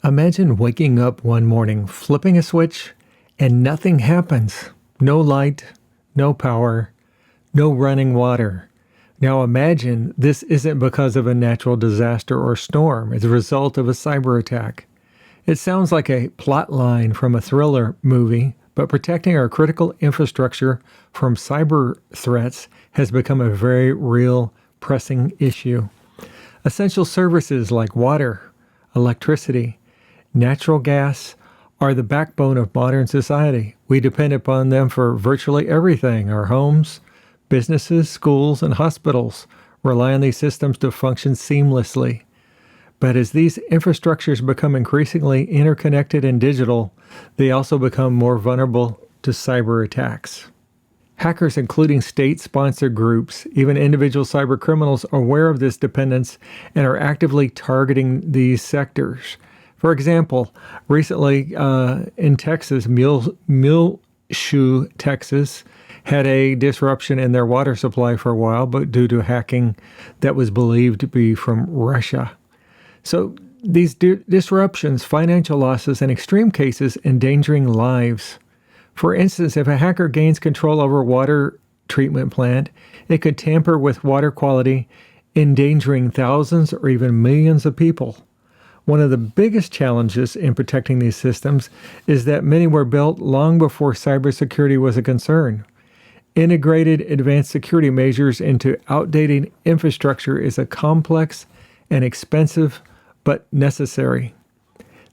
Imagine waking up one morning, flipping a switch, and nothing happens. No light, no power, no running water. Now imagine this isn't because of a natural disaster or storm. It's a result of a cyber attack. It sounds like a plot line from a thriller movie, but protecting our critical infrastructure from cyber threats has become a very real, pressing issue. Essential services like water, electricity, natural gas are the backbone of modern society. We depend upon them for virtually everything. Our homes, businesses, schools, and hospitals rely on these systems to function seamlessly. But as these infrastructures become increasingly interconnected and digital, they also become more vulnerable to cyber attacks. Hackers, including state-sponsored groups, even individual cybercriminals, are aware of this dependence and are actively targeting these sectors. For example, recently in Texas, Muleshoe, Texas, had a disruption in their water supply for a while, but due to hacking that was believed to be from Russia. So these disruptions, financial losses, and extreme cases endangering lives. For instance, if a hacker gains control over a water treatment plant, it could tamper with water quality, endangering thousands or even millions of people. One of the biggest challenges in protecting these systems is that many were built long before cybersecurity was a concern. Integrated advanced security measures into outdated infrastructure is a complex and expensive but necessary.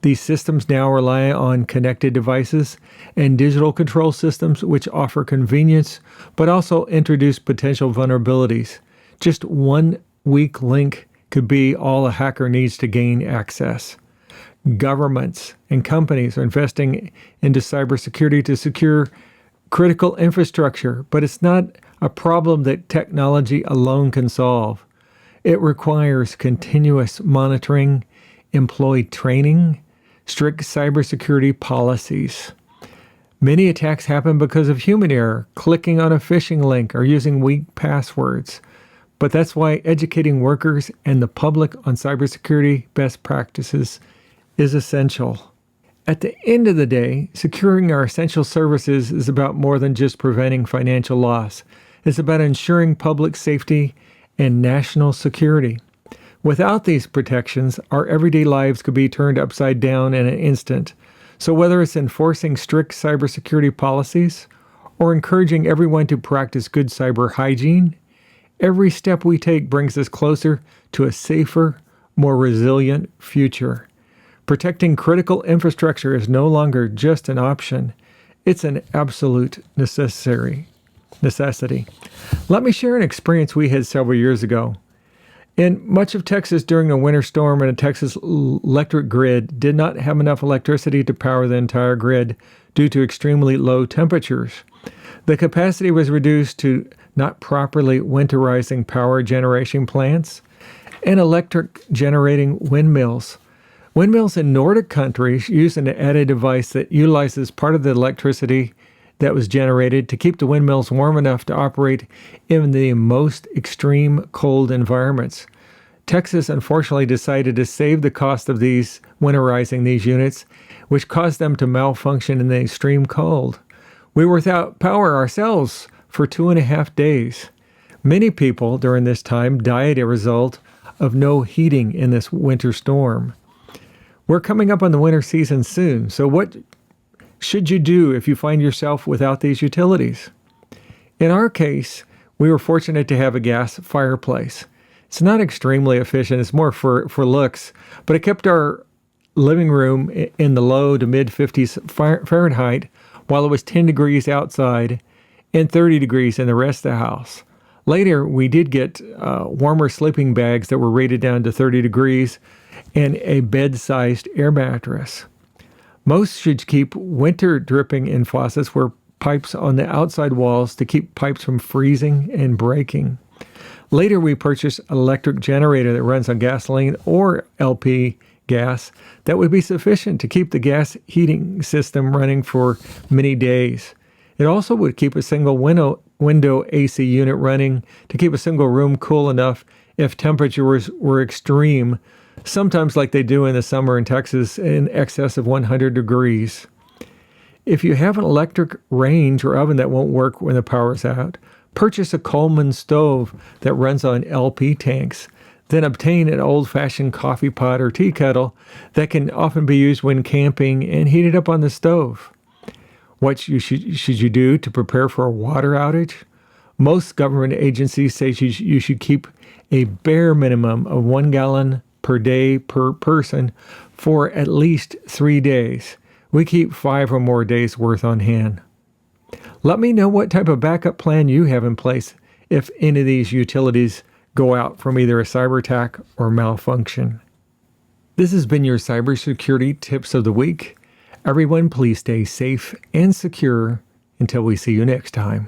These systems now rely on connected devices and digital control systems which offer convenience but also introduce potential vulnerabilities. Just one weak link could be all a hacker needs to gain access. Governments and companies are investing into cybersecurity to secure critical infrastructure, but it's not a problem that technology alone can solve. It requires continuous monitoring, employee training, strict cybersecurity policies. Many attacks happen because of human error, clicking on a phishing link, or using weak passwords. But that's why educating workers and the public on cybersecurity best practices is essential. At the end of the day, securing our essential services is about more than just preventing financial loss. It's about ensuring public safety and national security. Without these protections, our everyday lives could be turned upside down in an instant. So whether it's enforcing strict cybersecurity policies or encouraging everyone to practice good cyber hygiene, every step we take brings us closer to a safer, more resilient future. Protecting critical infrastructure is no longer just an option. It's an absolute necessity. Let me share an experience we had several years ago. In much of Texas during a winter storm, and a Texas electric grid did not have enough electricity to power the entire grid due to extremely low temperatures. The capacity was reduced to not properly winterizing power generation plants and electric generating windmills. Windmills in Nordic countries use an added device that utilizes part of the electricity that was generated to keep the windmills warm enough to operate in the most extreme cold environments. Texas unfortunately decided to save the cost of winterizing these units, which caused them to malfunction in the extreme cold. We were without power ourselves for 2.5 days. Many people during this time died as a result of no heating in this winter storm. We're coming up on the winter season soon, so what should you do if you find yourself without these utilities? In our case, we were fortunate to have a gas fireplace. It's not extremely efficient, it's more for looks, but it kept our living room in the low to mid 50s Fahrenheit while it was 10 degrees outside and 30 degrees in the rest of the house. Later, we did get warmer sleeping bags that were rated down to 30 degrees and a bed-sized air mattress. Most should keep winter dripping in faucets where pipes on the outside walls to keep pipes from freezing and breaking. Later, we purchased an electric generator that runs on gasoline or LP gas that would be sufficient to keep the gas heating system running for many days. It also would keep a single window AC unit running to keep a single room cool enough if temperatures were extreme, sometimes like they do in the summer in Texas in excess of 100 degrees. If you have an electric range or oven that won't work when the power's out, purchase a Coleman stove that runs on LP tanks. Then obtain an old-fashioned coffee pot or tea kettle that can often be used when camping and heat it up on the stove. What should you do to prepare for a water outage? Most government agencies say you should keep a bare minimum of 1 gallon per day per person for at least 3 days. We keep 5 or more days worth on hand. Let me know what type of backup plan you have in place if any of these utilities go out from either a cyber attack or malfunction. This has been your cybersecurity tips of the week. Everyone, please stay safe and secure until we see you next time.